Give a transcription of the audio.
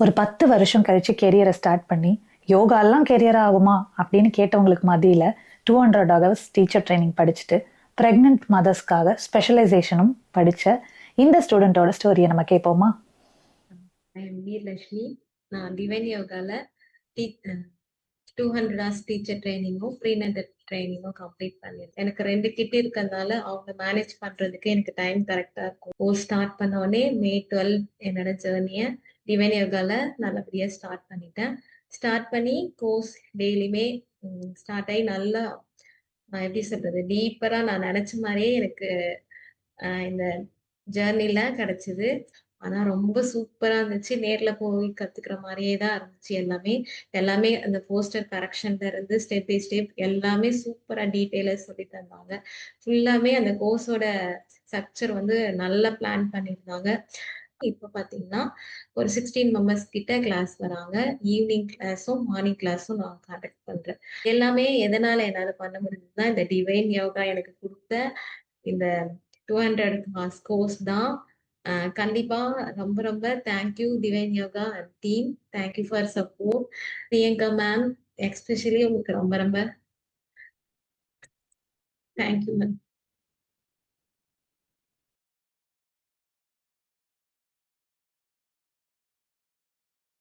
ஒரு 10 வருஷம் கழிச்சு கெரியரை ஸ்டார்ட் பண்ணி யோகாலாம் கெரியர் ஆகுமா அப்படின்னு கேட்டவங்களுக்கு மத்தியில 200 ஹவர்ஸ் டீச்சர் ட்ரைனிங் படிச்சுட்டு பிரெக்னென்ட் மதர்ஸ்க்காக ஸ்பெஷலைசேஷனும் படிச்ச இந்த ஸ்டூடெண்டோட ஸ்டோரியை நம்ம கேட்போமா? I am Veeralakshmi. நான் டிவைன் யோகால 200 ஹவர்ஸ் டீச்சர் ட்ரைனிங்கும் ப்ரீநெண்டல் ட்ரைனிங்கும் கம்ப்ளீட் பண்ணியிருக்கேன். எனக்கு 2 கிட் இருக்கிறதுனால அவங்க மேனேஜ் பண்றதுக்கு எனக்கு டைம் கரெக்டா இருக்கும். கோர்ஸ் ஸ்டார்ட் பண்ண உடனே மே 12 என்னோட ஜேர்னியை டிவைன் யோகால நல்லபடியா ஸ்டார்ட் பண்ணிட்டேன். ஸ்டார்ட் பண்ணி கோர்ஸ் டெய்லியுமே ஸ்டார்ட் ஆகி நல்லா எப்படி சொல்றது, டீப்பரா நான் நினைச்ச மாதிரியே எனக்கு இந்த ஜேர்னில கிடைச்சது. ஆனா ரொம்ப சூப்பரா இருந்துச்சு. நேர்ல போய் கத்துக்கிற மாதிரியே தான் இருந்துச்சு எல்லாமே. எல்லாமே அந்த போஸ்டர் கரெக்ஷன்ல இருந்து ஸ்டெப் பை ஸ்டெப் எல்லாமே சூப்பரா டீட்டெயிலா சொல்லி தந்தாங்க. ஃபுல்லாமே அந்த கோர்ஸோட ஸ்ட்ரக்சர் வந்து நல்லா பிளான் பண்ணியிருந்தாங்க. இப்ப பாத்தீங்கன்னா ஒரு 16 மெம்பர்ஸ் கிட்ட கிளாஸ் வராங்க. ஈவினிங் கிளாஸும் மார்னிங் கிளாஸும் நான் கண்டக்ட் பண்றேன். எல்லாமே எதனால என்னால பண்ண முடிஞ்சதுன்னா இந்த டிவைன் யோகா எனக்கு கொடுத்த இந்த 200 ஹார்ஸ் கோர்ஸ் தான். கண்டிப்பா ரொம்ப ரொம்ப thank you divine yoga team. Thank you for support. Priyanka ma'am especially உங்களுக்கு ரொம்ப ரொம்ப தேங்க்யூ மேம்.